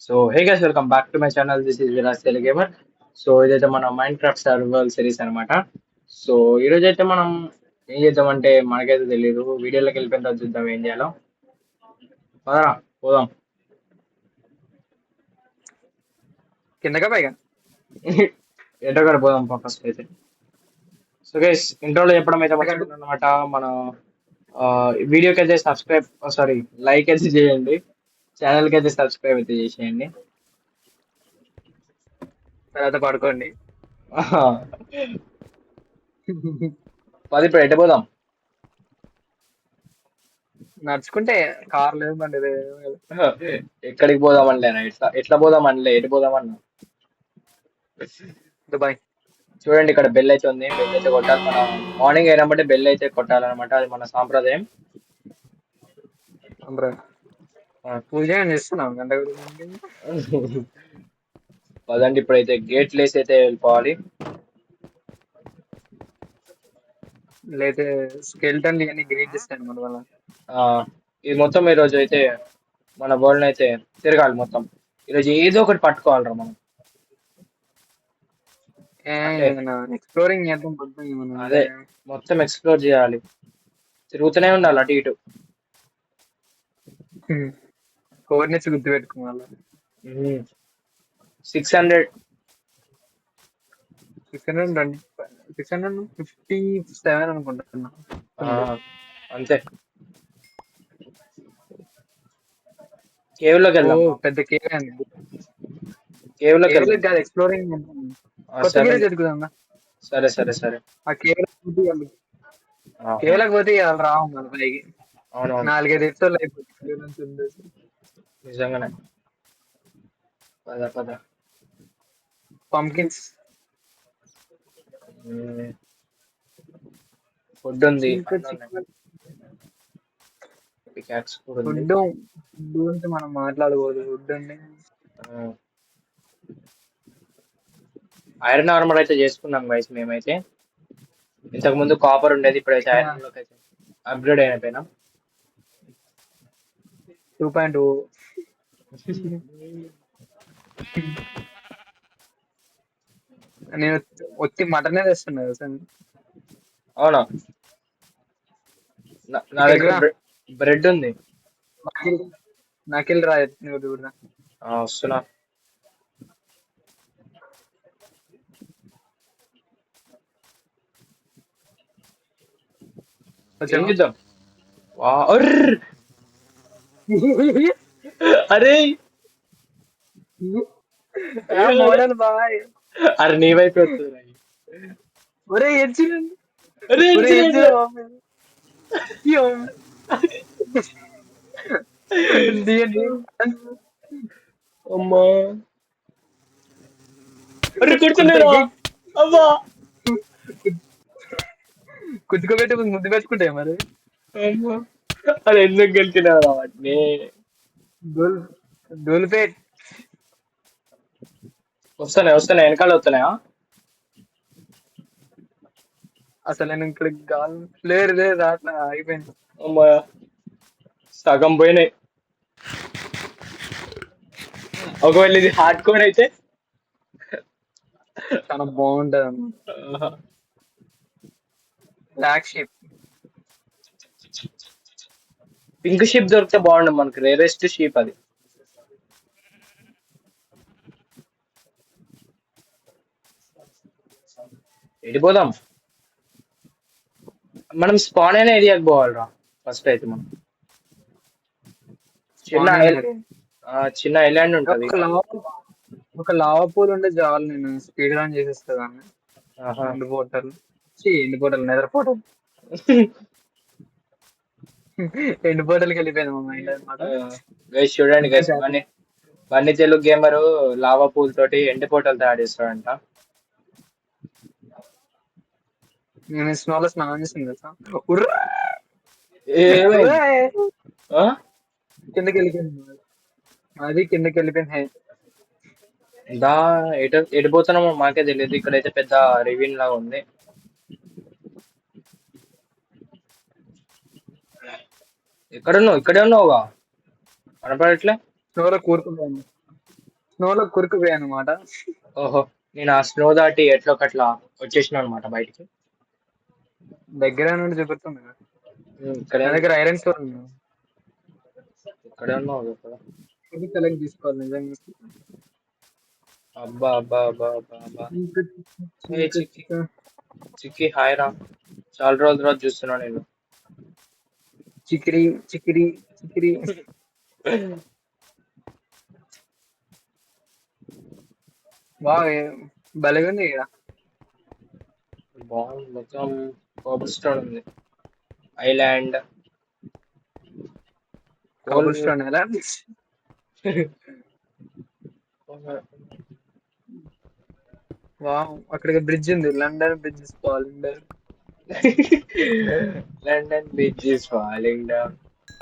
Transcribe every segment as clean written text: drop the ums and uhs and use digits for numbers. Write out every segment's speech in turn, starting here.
So hey guys welcome back to my channel. This is Viraj gamer. So ఇదైతే మన mind craft survival series అనమాట. So ఈ రోజు అయితే మనం ఏం చేద్దామంటే మనకైతే తెలియదు. వీడియోలోకి వెళ్ళిపోయిన తర్వాత చూద్దాం ఏం చేయాలో. పదరా పోదాం. కిందగా పైగా ఎటో కూడా పోదాం ఫస్ట్ అయితే. సో గైస్ ఇంట్రోలో చెప్పడం అయితే మర్చిపోయాను అనమాట. మన వీడియోకి అయితే సబ్స్క్రైబ్ సారీ లైక్ అయితే చేయండి. ఛానల్కి అయితే సబ్స్క్రైబ్ అయితే చేసేయండి. తర్వాత పడుకోండి. పది ఇప్పుడు ఎటు పోదాం. నడుచుకుంటే కార్ లేదు బండి లేదు. ఎక్కడికి పోదాం అనలేనా, ఎట్లా ఎట్లా పోదాం అనలే, ఎటు పోదాం అన్నా. దుబాయ్ చూడండి ఇక్కడ బెల్ అయితే ఉంది. బెల్ అయితే కొట్టాలి. మన మార్నింగ్ అయినప్పుడు బెల్ అయితే కొట్టాలన్నమాట. అది మన సాంప్రదాయం. పూజ ఏం చేస్తున్నాం గంట గురించి పదండి ఇప్పుడైతే గేట్ లేసి అయితే వెళ్ళిపోవాలి. లేతే స్కెల్టన్ అని గ్రీట్ చేస్తాను మన వల్ల. ఆ ఇది మొత్తం ఈ రోజు అయితే మన వరల్డ్ అయితే తిరగాలి మొత్తం. ఈరోజు ఏదో ఒకటి పట్టుకోవాలరా మనం. అంటే ఎక్స్ప్లోరింగ్ చేద్దాం పొద్దున్న మనం. అదే మొత్తం ఎక్స్ప్లోర్ చేయాలి. తిరుగుతూనే ఉండాలి అటు ఇటు. కోఆర్డినేట్స్ గుర్తు పెట్టుకోవాలి. 600 657 అనుకుంటున్నా. అంతే. కేవ్ లోకి ఓ వెళ్దాం. పెద్ద కేవ్ అండి. కేవ్ లోకి వెళ్దాం. కాదు ఎక్స్ప్లోరింగ్ కొత్త సరే విలేజ్ ఎదుగుదాం. సరే సరే సరే. ఆ కేవలకు పోతే వాళ్ళు రావు మన పైకి. అవునవును 4-5 ఎపిసోడ్లు అయిపోతుంది. నిజంగానే. పద పద. పంకిన్స్ ఫుడ్ ఉంది. పికాక్స్ కూడా ఉంది. ఫుడ్ గురించి మనం మాట్లాడకూడదు. ఫుడ్ అండి ఐరన్ ఆర్మర్ అయితే చేసుకున్నాం గైస్ మేమైతే. ఇంతకు ముందు కాపర్ ఉండేది, ఇప్పుడైతే ఐరన్ లోకి అయితే అప్గ్రేడ్ అయిపోయినాం. 2.0. నేను వచ్చి మటనే తెస్తున్నా సార్. అవునా, నా దగ్గర బ్రెడ్ ఉంది. నాకెళ్ళి రాయ్ కూడా వస్తున్నా. ఏం చేద్దాం. అరే బాయ్. అరే నీ వైపు వస్తుంది. ఒరే అమ్మా కూర్చున్నారా అమ్మా. కుచ్చుకోబెట్టి ముద్దు పెట్టుకుంటాయి మరి. అది ఎందుకు గెలిచినారా వాటిని. డోల్పేట్ వస్తున్నాయి వెనకాల వస్తున్నాయా. అసలు నేను ఇక్కడ గాలి లేదు రాట్లా అయిపోయింది. అమ్మా సగం పోయినాయి. ఒకవేళ ఇది హార్డ్ కోర్ అయితే చాలా బాగుంటది. బ్లాక్ షిప్ పింక్ షిప్ దొరికితే బాగుండు మనకి. రేరెస్ట్ షిప్ అది. వెళ్ళిపోదాం. మనం స్పాన్ అయిన ఏరియాకి పోవాలరా ఫస్ట్ అయితే. మనం చిన్న ఐలాండ్ ఉంటది. ఒక లావా పూల్ ఉంటే చాలు, నేను స్పీడ్ రన్ చేసేస్తా దాన్ని. ఎండు పోటల్ నెదర్ పోటల్ ఎండు పోటల్కి వెళ్ళిపోయింది మా మైండ్ అనమాట. గైస్ చూడండి guys, Bunny Telugu gamer lava pool తోటి ఎండి పోటల్ తయారు చేస్తాడంట. నేను స్నోలో స్నానం చేసింది కదా. కిందకి వెళ్ళిపోయింది. అది కిందకి వెళ్ళిపోయింది. దా ఎడిపోతున్నామో మాకే తెలియదు. ఇక్కడైతే పెద్ద రివీన్ లాగా ఉంది. ఎక్కడున్నావు? ఇక్కడే ఉన్నావుగా, కనపడట్లే. స్నోలో కూరుకుంటాను. స్నోలో కురుకుపోయా అనమాట. ఓహో, నేను ఆ స్నో దాటి ఎట్లా ఒకట్లా వచ్చేసిన అనమాట బయటికి. దగ్గర నుండి చూపెడుతుంది. ఇక్కడే నా దగ్గర ఐరన్ స్టోర్ ఉంది. ఇక్కడే ఉన్నావు ఇక్కడ. ఇది కలెక్ట్ తీసుకోవాలి నిజంగా. అబ్బా అబ్బా అబ్బా అబ్బా అబ్బా. ఏ చిక్కి చిక్కి హాయ్ రా, చాలా రోజుల తర్వాత చూస్తున్నా నేను. చికిరి చికిరి చికిరి. బాగా భలేగా ఉంది ఇక్కడ. బాగుంది, మొత్తం కోబల్ స్టోన్ ఉంది. ఐలాండ్ కబుల్ స్టోన్ ఎలా వావ్, అక్కడ బ్రిడ్జ్ ఉంది, London bridge London. London bridge is falling down,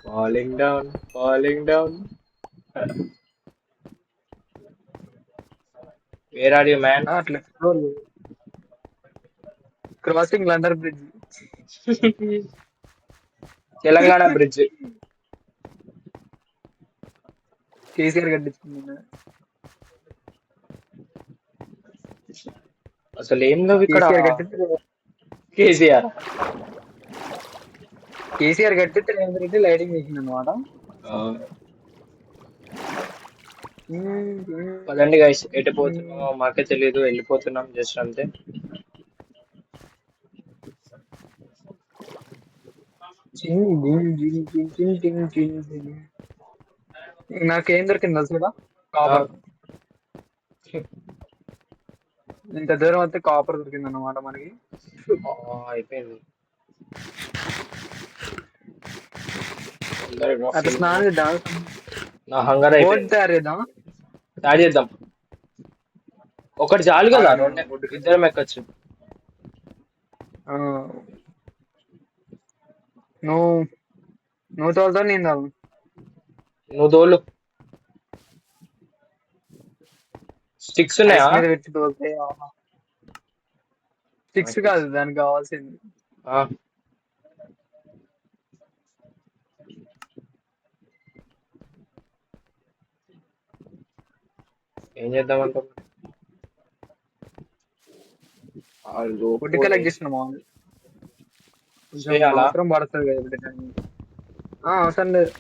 falling down, falling down. Where are you, man? అట్లా crossing London bridge. Telangana bridge. KCR కట్టించుకున్నా. అసలు ఏం లేవు ఇక్కడ. కేసీఆర్ కట్టిస్తే కేసీఆర్ కేసీఆర్ కట్టిస్తే రేవంత్ రెడ్డి లైటింగ్ చేసింది అనమాట. పదండి గైస్, ఎటు పోతున్నామో మాకే తెలియదు, వెళ్ళిపోతున్నాం జస్ట్ అంతే. నాకేం దొరికింది తెలుసు కదా, కాపర్. ఇంత దూరం వస్తే కాపర్ దొరికింది అన్నమాట మనకి. అయిపోయింది. అట్లా స్నానం చేద్దాం, నా హంగర్ బోట్ అయిపోయింది. తయారు చేద్దాం. స్టార్ట్ చేద్దాం. ఒకటి చాలు కదా, ఇద్దరం ఎక్కొచ్చు. నువ్వు నువ్వు తోలుతావు, నేను తోలు. నువ్వు తోలు. స్టిక్స్ ఉన్నాయా? మీద పెట్టి తోలితే స్టిక్స్ కాదు దానికి కావాల్సింది. ఏం చేద్దాం అంట. ఫుడ్ కలెక్ట్ చేస్తున్నామా, అవసరం పడుతుంది కదా ఇప్పుడు. అవసరం లేదు,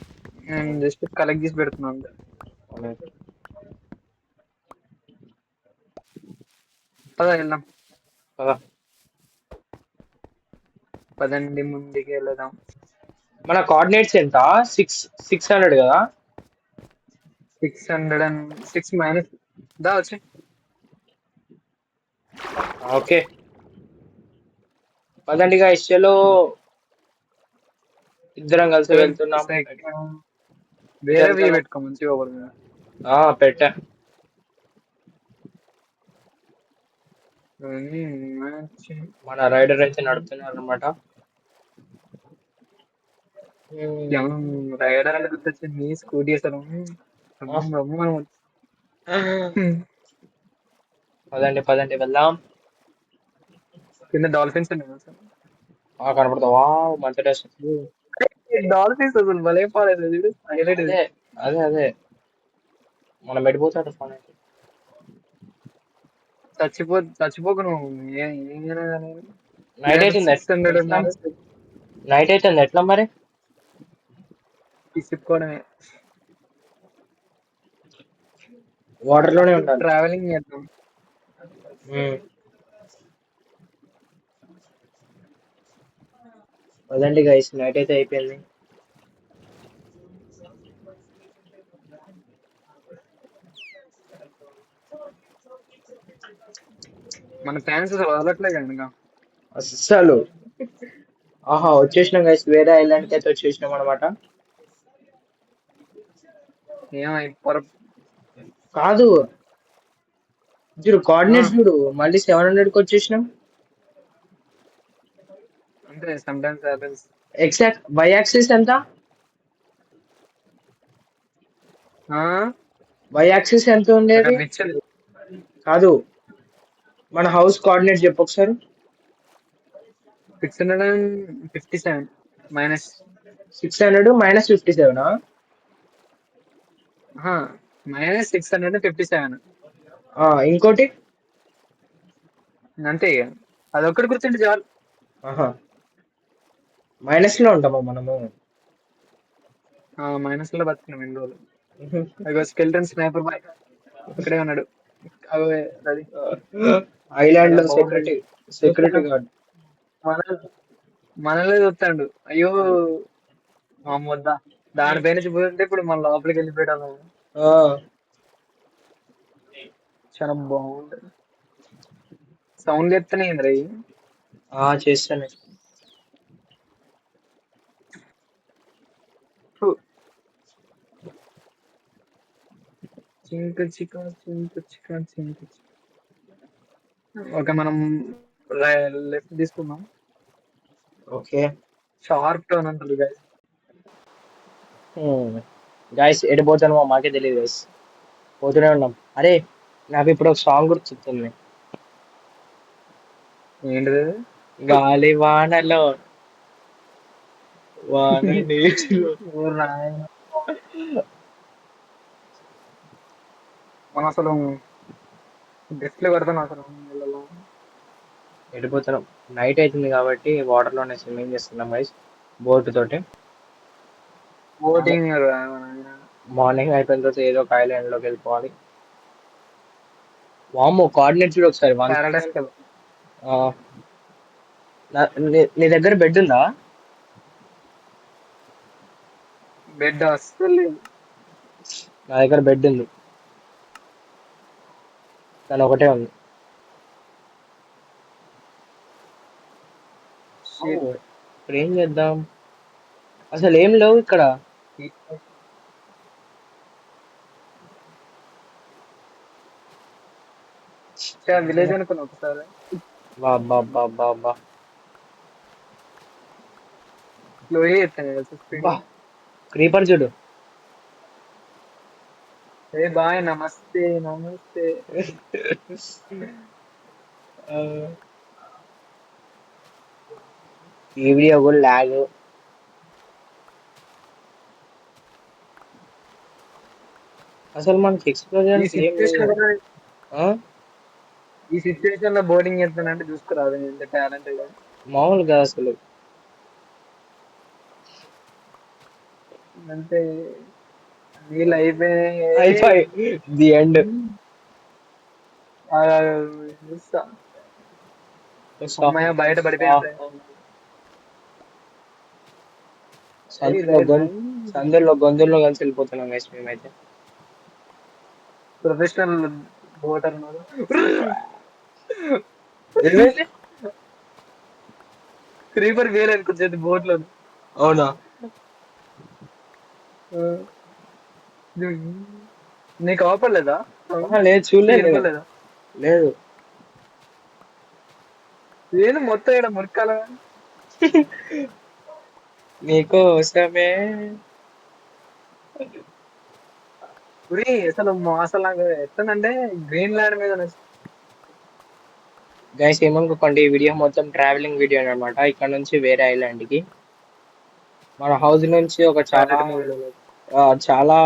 నేను జస్ట్ కలెక్ట్ చేసి పెడుతున్నాను. పదా వెళ్దాం, పదండి ముందుకి వెళ్దాం. మన కోఆర్డినేట్స్ ఎంత? 600 కదా. 606 మైనస్ దా వచ్చి. ఓకే పదండి గైస్, చలో ఇద్దరం కలిసి వెళ్తున్నాం. వేరే వ్యూ పెట్టుకో, మంచిగా పెట్టా. మన రైడర్ అయితే నడుపుతున్నారు అనమాట. రైడర్ అంటే గుర్తొచ్చింది, స్కూటీ అసలు. పదండి పదండి వెళ్దాం. కింద డాల్ఫిన్స్ ఉన్నాయి కనపడతావా? మంచి డ్రెస్. డాల్ఫిన్స్ అసలు భలే పాడేది. అదే అదే అదే మనం పెట్టిపోతాడు ఫోన్ అయితే. చచ్చిపోకు నువ్వు. నైట్ అయితే నైట్ అయితే ఎట్లా మరి? తీసుకుపోవడమే, వాటర్ లోనే ఉండాలి. ట్రావెలింగ్ చేద్దాం. పదండి గైస్, నైట్ అయితే అయిపోయింది. మన ఫ్యాన్స్ వదలట్లే కనుక అస్సలు. వచ్చేసినాం గైస్, వేరే ఐలాండ్ కి అయితే వచ్చేసినాం అనమాట. కాదు చూడు, కోఆర్డినేట్స్ చూడు, మళ్ళీ 700 కి వచ్చేసినాం. అంటే sometimes exact Y axis ఎంత? వై యాక్సిస్ ఎంత ఉండేది? కాదు, మన హౌస్ కోఆర్డినేట్ చెప్పు ఒకసారి. 657 మైనస్ 600 మైనస్ 57. -657. ఇంకోటి అంతే ఇక. అదొక్కటి గుర్తుంటే చాలు. మైనస్ లో ఉంటామా మనము? మైనస్ లో బతికినాం ఎన్ని రోజులు. అదిగో స్కెల్టన్ స్నైపర్ బాయ్ ఇక్కడే ఉన్నాడు. అవే అది ఐలాండ్ లో బాగుంది. Security guard. మన మనలే చూస్తాడు. అయ్యో అమ్మొద్దా దానిపైన చూపుతుంటే ఇప్పుడు మన లోపలికి వెళ్ళిపోయాడు. చాలా బాగుంటది. సౌండ్ చెప్తానే ఏంద్రా ఇవి? చేస్తాను. ఫు. చింక చిక చింక చిక చింక చిక. ఓకే మనం లెఫ్ట్ తీసుకుందాం. ఓకే షార్ప్ టర్న్ ఉంటుంది గైస్. గైస్ ఎడిపోతానో మాకే తెలియదు గైస్. పోతూనే ఉన్నాం. అరే నాకు ఇప్పుడు ఒక సాంగ్ గుర్తుంది. ఏంటిది? గాలి వానలో వాన నీటిలో. ఓ నాయనా. మనం అసలు గెస్ట్లు పెడతాను అసలు నీళ్ళలో. ఎడిపోతున్నాం. నైట్ అవుతుంది కాబట్టి వాటర్ లోనే స్విమ్మింగ్ చేస్తున్నాం గైస్ బోట్ తోటి. బోటింగ్ మార్నింగ్ అయిపోయిన తర్వాత ఏదో ఒక ఐలాండ్ లోకి వెళ్ళిపోవాలి. వామ్మో కోఆర్డినేట్స్ కూడా ఒకసారి పారాడైస్ కదా. నీ దగ్గర బెడ్ ఉందా? బెడ్ అస్సలు లేదు. నా దగ్గర బెడ్ ఉంది కానీ ఒకటే ఉంది. Shit. ఇప్పుడు ఏం చేద్దాం? అసలు ఏం లేవు ఇక్కడ. విలేజ్ అనుకున్నా ఒకసారి. బా లోయే ఎత్తాను కదా స్పీడ్. క్రీపర్ చూడు. ఏ బాయ్ నమస్తే నమస్తే. ఈ వీడియో కూడా లాగ్. అసలు మనకి ఎక్స్ప్లోజన్స్ ఏం లేదు. ఈ సిచ్యువేషన్ లో బోర్డింగ్ చేస్తానంటే చూసుకురాదు ఎంత టాలెంట్. మామూలుగా అసలు అంటే నీళ్ళు అయిపోయి ది ఎండ్. అమ్మాయి బయట పడిపోయింది. సందుల్లో గొంతుల్లో కలిసి వెళ్ళిపోతున్నాం గైస్ మేమైతే. ప్రొఫెషనల్ బోటర్ క్రీపర్ వేరే అనుకుంటుంది బోట్ లో. అవునా? నీకు అవపడలేదా? లేదు చూడలేదు. లేదు నేను మొత్తం ఇక్కడ మురకాల నీకోసమే. అసలు అసలు నాకు ఎట్లనంటే గ్రీన్ ల్యాండ్ మీద గైస్ ఏమనుకోకండి, ఈ వీడియో మొత్తం ట్రావెలింగ్ వీడియో అనమాట. ఇక్కడ నుంచి వేరే ఐలాండ్ కి మన హౌస్ నుంచి ఒక చాలా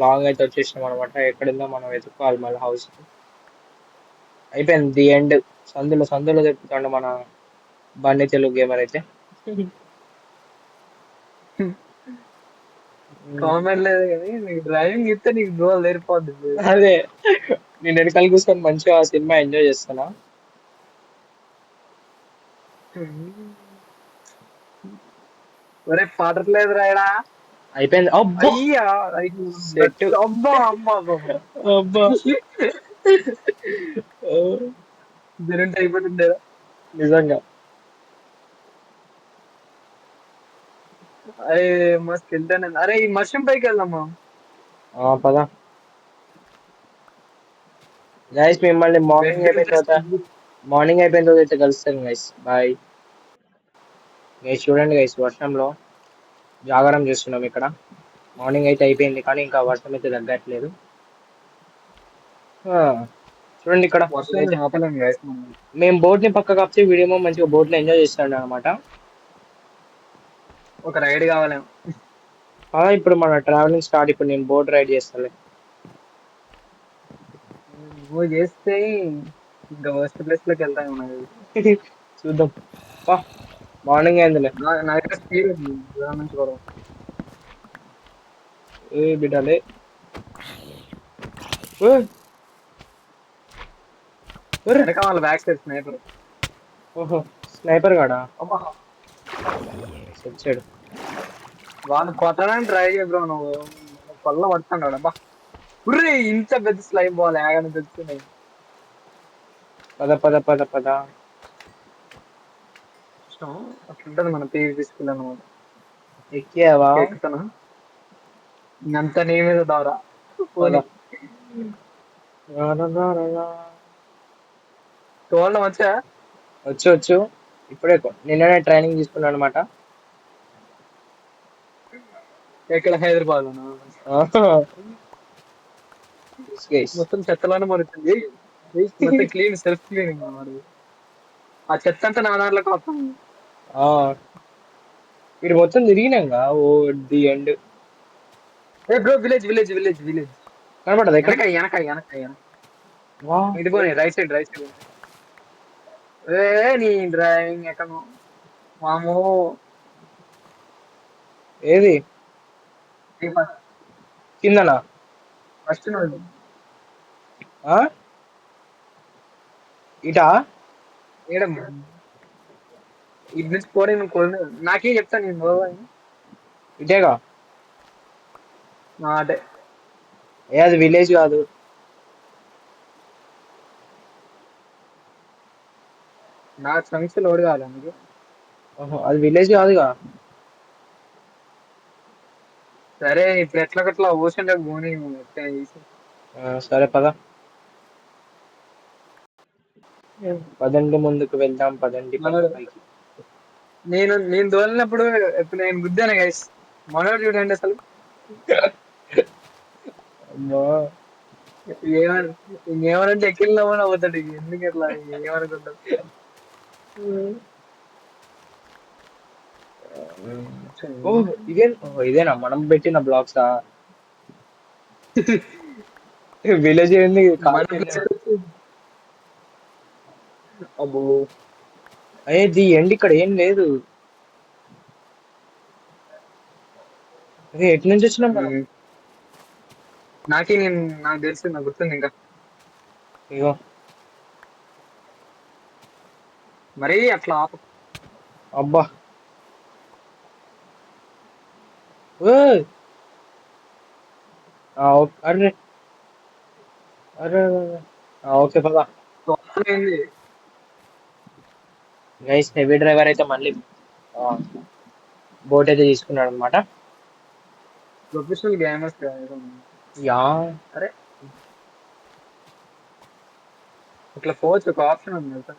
లాంగ్ అయితే వచ్చేసినాం అనమాట. ఎక్కడుందో మనం వెతుక్కోవాలి మళ్ళీ హౌస్. అయిపోయింది ది ఎండ్. సందులో చెప్తాడు మన బండి తెలుగు గేమర్ అయితే. కామెంట్ లేదు కానీ నీకు డ్రైవింగ్ ఇస్తే నీకు గోల్ తెరిపోద్ది. అదే నేను వెనకాల కూర్చొని మంచిగా ఆ సినిమా ఎంజాయ్ చేస్తానా. ఒరే పాటట్లేదు రాయడా. అయిపోయింది. అయ్యా అబ్బా అమ్మా అబ్బా జరంటే అయిపోతుండేదా నిజంగా. అరే మస్తు వెళ్తాను. అరే ఈ మష్రూమ్ పైకి వెళ్దామా? పదా గైస్ మిమ్మల్ని మార్నింగ్ అయిపోయిన తర్వాత అయితే కలుస్తాను గైస్. Bye guys. చూడండి గైస్ వర్షంలో జాగారం చేస్తున్నాం ఇక్కడ. మార్నింగ్ అయితే అయిపోయింది కానీ ఇంకా వర్షం అయితే తగ్గట్లేదు. చూడండి ఇక్కడ మేము బోట్ ని పక్క కాపుతే వీడియో మంచిగా బోట్ లో ఎంజాయ్ చేస్తాడు అనమాట. ఒక రైడ్ కావాలి. ఇప్పుడు మన ట్రావెలింగ్ స్టార్ట్. ఇప్పుడు నేను బోట్ రైడ్ చేస్తాను. నువ్వు చేస్తే ఇంకా వర్స్ట్ ప్లేస్ లోకి వెళ్తాను నాకు. చూద్దాం. మార్నింగ్ అయిందిలే. నా దగ్గర స్పీడ్ ఉంది దాని నుంచి కూడా. ఏ బిడ్డలే. ఏ, ఒర్రె. వెనక వాళ్ళ బ్యాక్ సైడ్ స్నైపర్. ఓహో స్నైపర్ గాడా అబ్బా వచ్చాడు. వాళ్ళు కొట్టడానికి ట్రై చేయ బ్రో నువ్వు. కొల్ల పడుతున్నాడు అబ్బా. ఉర్రే ఇంత పెద్ద స్లైమ్ బాల్ ఏగానే తెచ్చుకున్నాయి. పద పద పద పద. ఇష్టం అట్లుంటది మన పీవీపీ స్కిల్ అనమాట. ఎక్కావా? ఎక్కుతానా ఇంకంతా నీ మీద దారా పద. పోనీ. చూడడం వచ్చా. వచ్చు వచ్చు. ఇప్పుడే నిన్ననే ట్రైనింగ్ తీసుకున్నాను అనమాట. ఎక్కడ హైదరాబాద్ మొత్తం చెత్తలోనే మరుగుతుంది. మొత్తం క్లీన్ సెల్ఫ్ క్లీనింగ్ అన్నమాట. ఆ చెత్త అంతా నా దాంట్లోకి వస్తుంది. మీరు మొత్తం తిరిగినాక ఓ ది ఎండ్. ఏ bro village village village village కనపడదు ఎక్కడ? వెనక వెనక వెనక వెనక ఇది పోనీ రైట్ సైడ్ రైట్ సైడ్. ఏ నీ డ్రైవింగ్ ఎక్కను మామూ. ఏది కిందనా? ఫస్ట్ నువ్వు ఆ? ఇటా? మేడం ఇటు నుంచి పోనీ నువ్వు కొన్ని నాకే చెప్తాను నేను పోవని. ఇటేగా. అంటే ఏ అది విలేజ్ కాదు. నా చంక్స్ లోడ్ కావాలి అందుకే. అది విలేజ్ కాదుగా. సరే ఇప్పుడు ఎట్లా ఓషన్ లోకి పోనీ నువ్వు ఎట్లా చేసి. సరే పద. పదండి ముందుకు వెళ్దాం పదండి మనోడు పైకి. నేను తోలినప్పుడు ఇప్పుడు నేను గుద్దాను గైస్. మనోడు చూడండి అసలు అమ్మా ఏమని ఇంకేమనంటే ఎక్కిళ్ళమని అవుతాడు. ఎందుకు ఎట్లా ఏమనుకుంటావు. ఇదేనా మనం పెట్టిన బ్లాక్సా? విలేజ్ ఏంది? అబ్బో ది ఎండ్ ఇక్కడ ఏం లేదు. అదే ఎటు నుంచి వచ్చినాం మనం? నాకు తెలుసు నాకు గుర్తుంది ఇంకా. ఇగో మరీ అట్లా ఆపు. అబ్బా అరే అరే ఓకే పద. ఏంది గైస్ హెవీ డ్రైవర్ అయితే మళ్ళీ బోట్ అయితే తీసుకున్నాడు అనమాట. ప్రొఫెషనల్ గేమర్స్ యా అరే ఇట్లా పోవచ్చు ఒక ఆప్షన్ ఉంది కదా.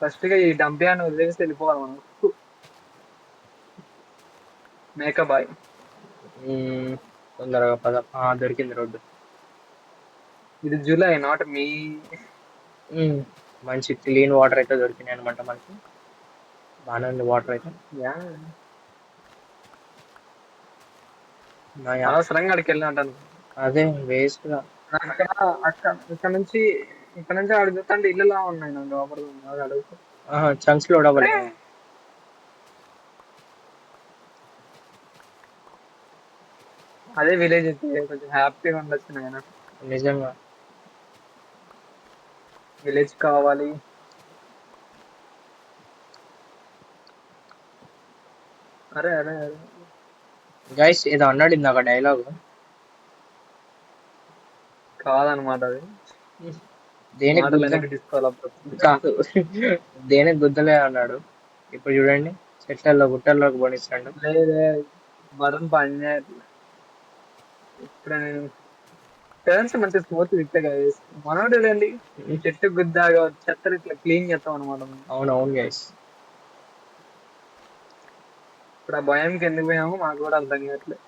ఫస్ట్ గా ఈ డంపియాన్ని వదిలేసి వెళ్ళిపోవాలి మనం. మేకప్ బాయ్ తొందరగా పద. దొరికింది రోడ్డు. ఇది జూలై నాట్ మీ. మంచి క్లీన్ వాటర్ అయితే దొరికినాయి అనమాట మనకి. బాగానే ఉంది వాటర్ అయితే. అవసరంగా అక్కడికి వెళ్ళి ఉంటాను. అదే వేస్ట్ గా. ఇక్కడ నుంచి అడుగుతుంటే ఇల్లులా ఉన్నాయి నాకు లోపల అడుగుతా. చంక్స్ లోడ్ అవ్వలేదు. అదే విలేజ్ అయితే కొంచెం హ్యాపీగా ఉండొచ్చు నాయన. నిజంగా విలేజ్ కావాలి. అరే అరే అరే గైస్ ఏదో అన్నాడు ఇందాక డైలాగ్. కాదనమాట అది. దేనికి కాదు దేనికి గుద్దలే అన్నాడు. ఇప్పుడు చూడండి చెట్లలో గుట్టల్లోకి పోనిస్తాడు. లేదే బటన్ పని చేయట్లే. ఇప్పుడు నేను టర్న్స్ మంచి స్మూత్ తిట్టగా మనోడు అండి చెట్టు గుద్దాగా చెత్తలు ఇట్లా క్లీన్ చేస్తాం అనమాట. అవునవును గైస్. ఇప్పుడు ఆ భయంకి ఎందుకు పోయామో మాకు కూడా అర్థం కావట్లేదు.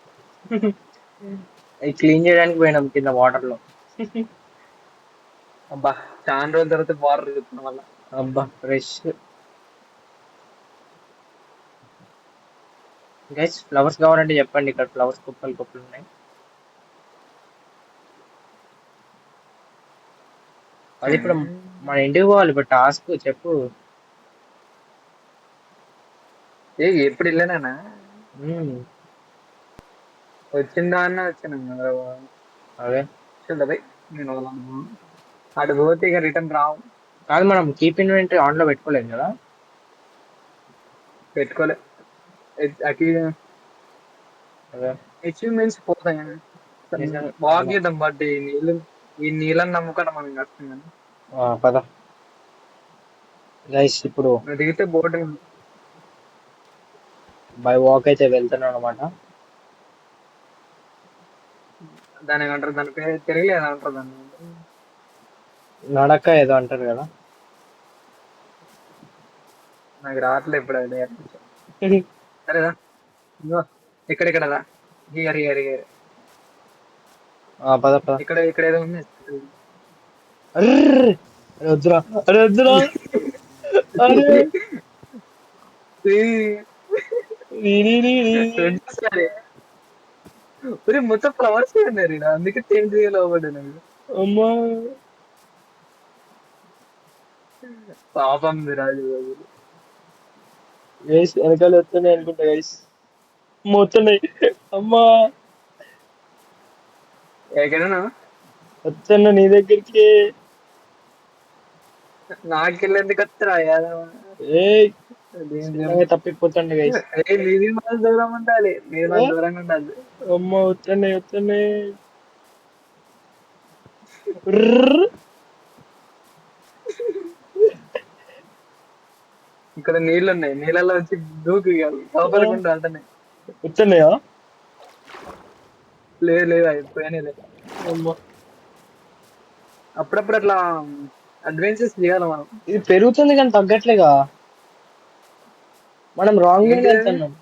అది క్లీన్ చేయడానికి పోయినాం కింద వాటర్ లో. అబ్బా చాలా రోజుల తర్వాత వాటర్ చెప్తున్నాం వల్ల. అబ్బా ఫ్రెష్. గైస్ ఫ్లవర్స్ కావాలంటే చెప్పండి, ఇక్కడ ఫ్లవర్స్ కుప్పలు కుప్పలు ఉన్నాయి. అది ఇప్పుడు మన ఇంటికి పోవాలి, ఇప్పుడు టాస్క్ చెప్పు. ఏ ఎప్పుడు వెళ్ళానా ఉమ్, వచ్చిందా అన్న వచ్చినాం కదా అదే చూడబోయ్ నేను వదలను. అటు పోతే ఇక రిటర్న్ రావు. కాదు, మనం కీప్ ఇన్వెంటరీ ఆన్ లో పెట్టుకోలేము కదా. పెట్టుకోలే అదే అచీవ్మెంట్స్ పోతాయి. నిజం. వాక్ అవును. చేద్దాం బట్ ఈ నీళ్ళని నమ్ముకొని మనం కష్టం కానీ పద గైస్, ఇప్పుడు నువ్వు దిగితే బోట్ బై వాక్ అయితే వెళ్తున్నాను అనమాట. దాని ఏమంటారు, దాని పేరు తెలియలేదు అంటారు దాన్ని. నడక ఏదో అంటారు కదా. నాకు రావట్లేదు ఇప్పుడు అది. సరేదా ఇదిగో ఇక్కడిక్కడదా హియర్ హియర్ హియర్ పద పద. ఇక్కడ ఇక్కడ ఏదో ఉంది. అర్రే, అరే వద్దురా, అరే వద్దురా, అరే రీ రీ రీ రీ రీ. సరే ఒరే మొత్తం ఫ్లవర్స్ ఉన్నారు ఈడ, అందుకే చేంజ్ చేయాలి నాకు. అమ్మా పాపం రాజు. గైస్ వెనకాల వస్తున్నాయి అనుకుంటా గైస్, వస్తున్నాయి. అమ్మా ఎక్కడనా వస్తున్నా నీ దగ్గరికి. నాకెళ్ళి ఎందుకు వస్తారా ఏ చిన్నగా తప్పిపోతండి గైస్. నీది మన దూరం ఉండాలి, నీది మన దూరంగా ఉండాలి. అమ్మ వస్తున్నాయి వస్తున్నాయి. ఉర్ర్. ఇక్కడ నీళ్లు ఉన్నాయి, నీళ్ళలో వచ్చి దూకు లోపలికి అంటనే. వస్తున్నాయా? లేదు లేదు అయిపోయానే లేదు. అమ్మ, అప్పుడప్పుడు అట్లా అడ్వెంచర్స్ చేయాలి మనం. ఇది పెరుగుతుంది కానీ తగ్గట్లేగా, మనం రాంగ్ వేలో ఏంటిది అది? వెళ్తున్నాం.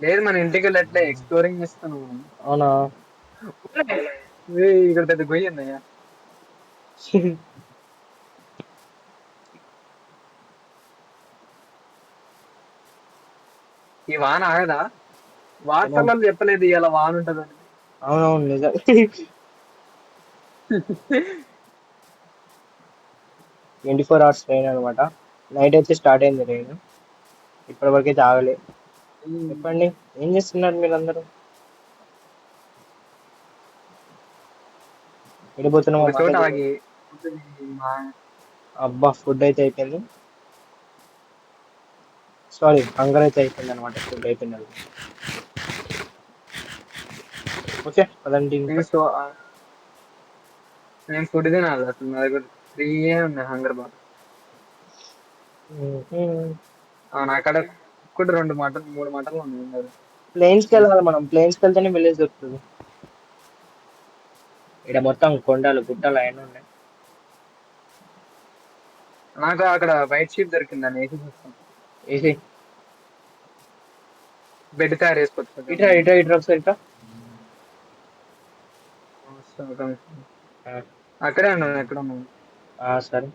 లేదు మన ఇంటికి వెళ్ళి అట్లా ఎక్స్ప్లోరింగ్ చేస్తాను మనం. అవునా? ఇక్కడ పెద్ద గొయ్యి ఉందయ్యా. ఈ వాన ఆగదా? వాట్సాప్ చెప్పలేదు ఇలా వాన ఉంటదని. అవునవును నిజం. 24 hours ట్రైన్ అనమాట. నైట్ అయితే స్టార్ట్ అయింది ట్రైన్, ఇప్పటి వరకు అయితే ఆగలే. చెప్పండి, ఏం చేస్తున్నారు మీరందరూ? వెళ్ళిపోతున్నామా? ఒక చోట మాకే తెలియదు. ఆగి అబ్బా, ఫుడ్ అయితే అయిపోయింది. సారీ, హంగర్ అయితే అయిపోయింది అనమాట, ఫుడ్ అయిపోయింది. ఓకే అదండి ఇంకా. నేను ఫుడ్ తినాలి అసలు, నా దగ్గర 3 ఉన్నాయి హంగర్ బార్. నా అక్కడ కూడా 2 మటన్ 3 మటన్లు ఉన్నాయి. ప్లేన్స్కి వెళ్ళాలి మనం, ప్లేన్స్కి వెళ్తేనే విలేజ్ దొరుకుతుంది. ఇక్కడ మొత్తం కొండలు గుట్టలు అవన్నీ ఉన్నాయి. నాకు అక్కడ వైట్ షీప్ దొరికిందని వేసి చూస్తాను. ఏసీ బెడ్ తయారు చేసుకోవచ్చు. ఇట్రా ఇట్రా ఇట్రా ఒకసారి ఇట్రా. అక్కడే ఉన్నాను, ఎక్కడ ఉన్నాను. సరే.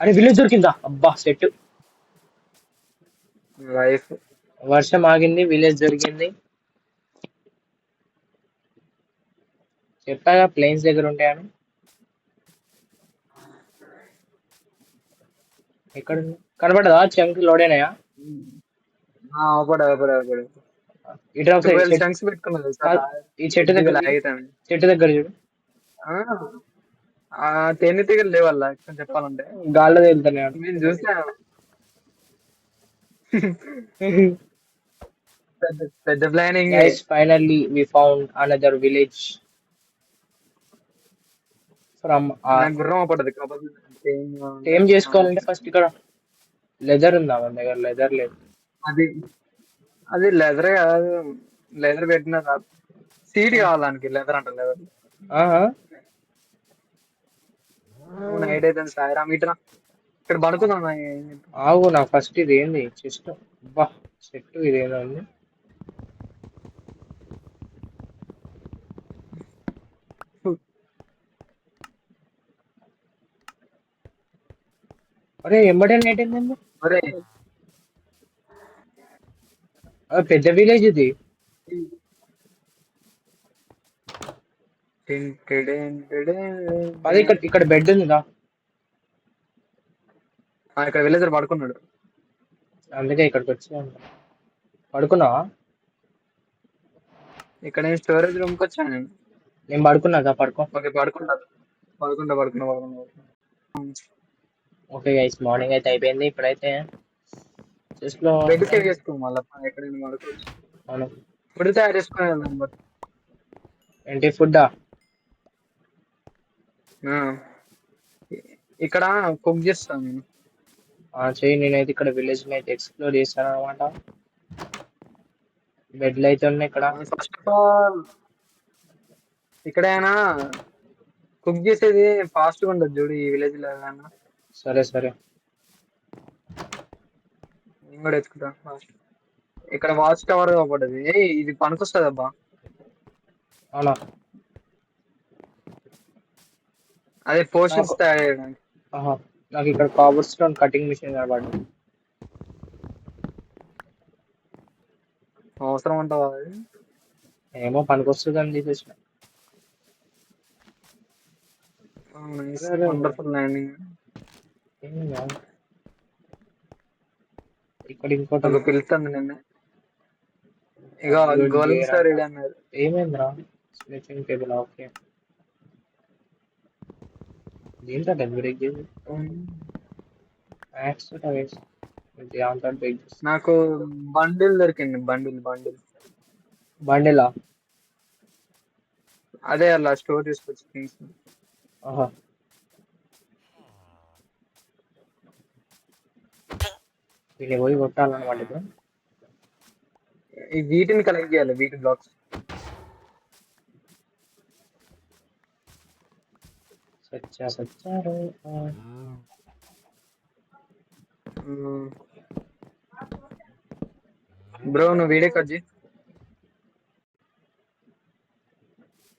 అరే విలేజ్ దొరికిందా? అబ్బా సెట్. లైఫ్ వర్షం ఆగింది, విలేజ్ దొరికింది. చెప్పాగా ప్లేన్స్ దగ్గర ఉంటాయని. ఎక్కడ కనబడదా? చంక్ లోడ్ అయినాయా? అవపడు అవపడు అవపడు ఇట్రా ఒకసారి 12 చంక్స్ పెట్టుకున్నా తెలుసా? ఈ చెట్టు దగ్గర చూడు. ఆగుతాను. చెట్టు దగ్గర చూడు. తేనెటీగలు లేవల్ల చెప్పాలంటే గాల్లో తేలుతున్నాయి. నేను చూసా. పెద్ద planning. Guys, finally we found another village from నాకు గుర్రం అవపడదు కాకపోతే ఏం చేసుకోవాలంటే ఫస్ట్ ఇక్కడ లెదర్ ఉందా మన దగ్గర? లెదర్ లేదు. అది అది లెదర్ కాదు, లెదర్ పెట్టిన కాదు, సీడ్ కావాలి దానికి. లెదర్ అంట లెదర్. ఆహా, నైట్ అయితే సాయిరామ్ ఇట్రా ఇక్కడ పడుకుందాం. ఆగు నా ఫస్ట్ ఇది ఏంది చెస్ట్. అబ్బా చెట్టు ఇదేదో ఉంది. అరే ఎంబడే నైట్ ఏంటండి? ఒరే పెద్ద విలేజ్ ఇది. టిన్ టిడిన్ టిడిన్ అది ఇక్కడ టిన్. ఇక్కడ బెడ్ ఉందిగా, ఇక్కడ విలేజర్ పడుకున్నాడు. అందుకే ఇక్కడికి వచ్చి పడుకున్నావా? ఇక్కడ నేను స్టోరేజ్ రూమ్కి వచ్చాను నేను. నేను పడుకున్నాగా, పడుకో. ఓకే పడుకుంటా పడుకుంటా పడుకున్నా పడుకున్నా. ఓకే గైస్, మార్నింగ్ అయితే అయిపోయింది. ఇప్పుడైతే జస్ట్ లో బెడ్ సేవ్ చేసుకో మళ్ళీ ఎక్కడైనా పడుకోవచ్చు. అవును. ఫుడ్ తయారు చేసుకునే వెళ్దాం బట్ ఏంటి ఫుడ్డా? ఇక్కడ కుక్ చేస్తాను నేను. చెయ్యి. నేనైతే ఇక్కడ విలేజ్ అయితే ఎక్స్ప్లోర్ చేస్తాను అనమాట. బెడ్లు అయితే ఉన్నాయి ఇక్కడ. ఫస్ట్ ఆఫ్ ఆల్ ఇక్కడైనా కుక్ చేసేది ఫాస్ట్ గా ఉండదు చూడు ఈ విలేజ్ లో ఏదైనా. సరే సరే. నేను కూడా ఎత్తుకుంటా ఫాస్ట్. ఇక్కడ వాచ్ టవర్ పడ్డది. ఇది పనికొస్తుంది అబ్బా. అవునా? అదే పోషన్స్ నాకు తయారు చేయడానికి. ఆహా, నాకు ఇక్కడ కాబుల్ స్టోన్ కటింగ్ మిషన్ కనబడింది. అవసరం అంటావా అది? ఏమో పనికొస్తుందని తీసేసిన. Wonderful landing. ఏమిగా? ఇక్కడ ఇంకోటి ఒక ఉంది. పిలుస్తుంది నిన్న. ఇక Good గోలింగ్ gear సార్ అంట. రెడీ అన్నారు. ఏమైందిరా? స్మిచింగ్ టేబుల్. ఓకే. ఏంటో బ్రేక్ చేసి యాక్సిడెంట్ వేసి అంతా బ్రేక్ చేసి నాకు బండిల్ దొరికింది. బండిల్ బండిలా? అదే అలా స్టోర్ చేసుకోవచ్చు థింగ్స్. ఆహా. వీళ్ళు పోయి కొట్టాలన్నమాట ఇప్పుడు. ఈ వీటిని కలెక్ట్ చేయాలి, వీటి బ్లాక్స్. సచ్చారు. బ్రో నువ్వు వీడియో కట్ చేయి.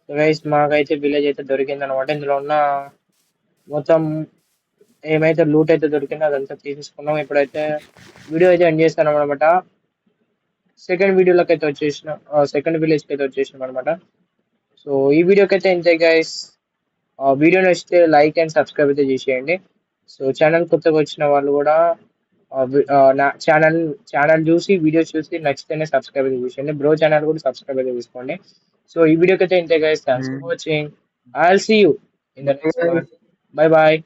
గైస్, మాకైతే విలేజ్ అయితే దొరికింది అనమాట. ఇందులో ఉన్న మొత్తం ఏమైతే లూట్ అయితే దొరికిందో అదంతా తీసేసుకున్నాం. ఇప్పుడైతే వీడియో అయితే ఎండ్ చేస్తాను అనమాట. సెకండ్ వీడియోలోకి అయితే వచ్చేసిన, సెకండ్ విలేజ్కి అయితే వచ్చేసినాం అనమాట. సో ఈ వీడియోకి అయితే ఇంతే గైస్. వీడియో నచ్చితే లైక్ అండ్ సబ్స్క్రైబ్ అయితే చేసేయండి. సో ఛానల్ కొత్తగా వచ్చిన వాళ్ళు కూడా నా ఛానల్ చూసి వీడియోస్ చూసి నచ్చితేనే సబ్స్క్రైబ్ అయితే చేసేయండి. బ్రో ఛానల్ కూడా సబ్స్క్రైబ్ అయితే తీసుకోండి. సో ఈ వీడియోకి అయితే ఇంతే guys. Thanks for watching. I will see you in the next one. Bye bye.